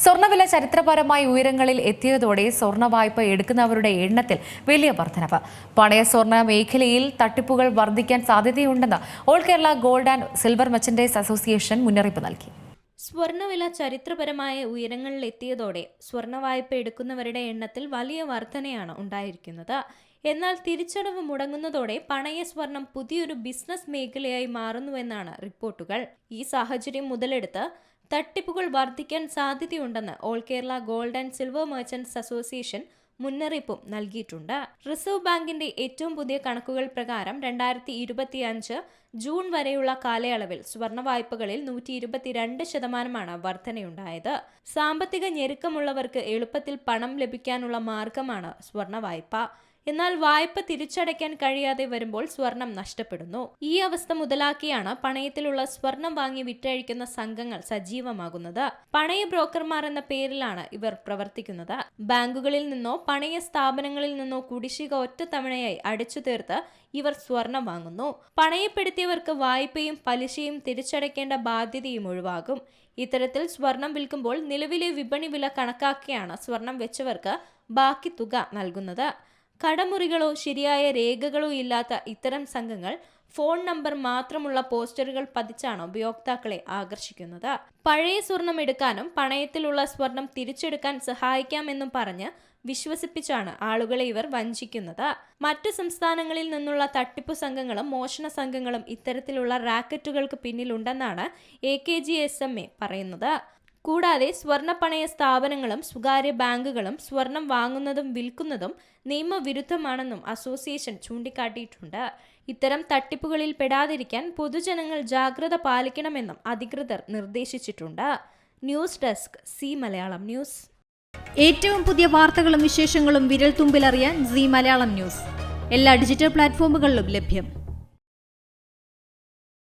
സ്വർണ്ണവില ചരിത്രപരമായി ഉയരങ്ങളിൽ എത്തിയതോടെ സ്വർണ്ണ വായ്പ എടുക്കുന്നവരുടെ എണ്ണത്തിൽ വലിയ വർധനവ്. പണയ സ്വർണ്ണ മേഖലയിൽ തട്ടിപ്പുകൾ വർദ്ധിക്കാൻ സാധ്യതയുണ്ടെന്ന് all Kerala gold and silver merchants association മുന്നറിയിപ്പ് നൽകി. സ്വർണ്ണവില ചരിത്രപരമായ ഉയരങ്ങളിൽ എത്തിയതോടെ സ്വർണ്ണ വായ്പ എടുക്കുന്നവരുടെ എണ്ണത്തിൽ വലിയ വർധനയാണ് ഉണ്ടായിരിക്കുന്നത്. എന്നാൽ തിരിച്ചടവ് മുടങ്ങുന്നതോടെ പണയ സ്വർണം പുതിയൊരു ബിസിനസ് മേഖലയായി മാറുന്നുവെന്നാണ് റിപ്പോർട്ടുകൾ. ഈ സാഹചര്യം മുതലെടുത്ത് തട്ടിപ്പുകൾ വർദ്ധിക്കാൻ സാധ്യതയുണ്ടെന്ന് all Kerala gold and silver merchants association മുന്നറിയിപ്പും നൽകിയിട്ടുണ്ട്. റിസർവ് ബാങ്കിന്റെ ഏറ്റവും പുതിയ കണക്കുകൾ പ്രകാരം 2025 ജൂൺ വരെയുള്ള കാലയളവിൽ സ്വർണ്ണ വായ്പകളിൽ 122% വർധനയുണ്ടായത്. സാമ്പത്തിക ഞെരുക്കമുള്ളവർക്ക് എളുപ്പത്തിൽ പണം ലഭിക്കാനുള്ള മാർഗമാണ് സ്വർണ്ണ വായ്പ. എന്നാൽ വായ്പ തിരിച്ചടയ്ക്കാൻ കഴിയാതെ വരുമ്പോൾ സ്വർണം നഷ്ടപ്പെടുന്നു. ഈ അവസ്ഥ മുതലാക്കിയാണ് പണയത്തിലുള്ള സ്വർണം വാങ്ങി വിറ്റഴിക്കുന്ന സംഘങ്ങൾ സജീവമാകുന്നത്. പണയ ബ്രോക്കർമാർ എന്ന പേരിലാണ് ഇവർ പ്രവർത്തിക്കുന്നത്. ബാങ്കുകളിൽ നിന്നോ പണയ സ്ഥാപനങ്ങളിൽ നിന്നോ കുടിശ്ശിക ഒറ്റത്തവണയായി അടിച്ചു തീർത്ത് ഇവർ സ്വർണം വാങ്ങുന്നു. പണയപ്പെടുത്തിയവർക്ക് വായ്പയും പലിശയും തിരിച്ചടയ്ക്കേണ്ട ബാധ്യതയും ഒഴിവാകും. ഇത്തരത്തിൽ സ്വർണം വിൽക്കുമ്പോൾ നിലവിലെ വിപണി വില കണക്കാക്കിയാണ് സ്വർണം വെച്ചവർക്ക് ബാക്കി തുക നൽകുന്നത്. കടമുറികളോ ശരിയായ രേഖകളോ ഇല്ലാത്ത ഇത്തരം സംഘങ്ങൾ ഫോൺ നമ്പർ മാത്രമുള്ള പോസ്റ്ററുകൾ പതിച്ചാണ് ഉപയോക്താക്കളെ ആകർഷിക്കുന്നത്. പഴയ സ്വർണം എടുക്കാനും പണയത്തിലുള്ള സ്വർണം തിരിച്ചെടുക്കാൻ സഹായിക്കാമെന്നും പറഞ്ഞ് വിശ്വസിപ്പിച്ചാണ് ആളുകളെ ഇവർ വഞ്ചിക്കുന്നത്. മറ്റു സംസ്ഥാനങ്ങളിൽ നിന്നുള്ള തട്ടിപ്പു സംഘങ്ങളും മോഷണ സംഘങ്ങളും ഇത്തരത്തിലുള്ള റാക്കറ്റുകൾക്ക് പിന്നിലുണ്ടെന്നാണ് AKGSMA പറയുന്നത്. കൂടാതെ സ്വർണ്ണ പണയ സ്ഥാപനങ്ങളും സ്വകാര്യ ബാങ്കുകളും സ്വർണം വാങ്ങുന്നതും വിൽക്കുന്നതും നിയമവിരുദ്ധമാണെന്നും അസോസിയേഷൻ ചൂണ്ടിക്കാട്ടിയിട്ടുണ്ട്. ഇത്തരം തട്ടിപ്പുകളിൽ പെടാതിരിക്കാൻ പൊതുജനങ്ങൾ ജാഗ്രത പാലിക്കണമെന്നും അധികൃതർ നിർദ്ദേശിച്ചിട്ടുണ്ട്. News desk C Malayalam news. ഏറ്റവും പുതിയ വാർത്തകളും വിശേഷങ്ങളും വിരൽ തുമ്പിലറിയാൻ സി മലയാളം ന്യൂസ് എല്ലാ ഡിജിറ്റൽ പ്ലാറ്റ്ഫോമുകളിലും ലഭ്യം.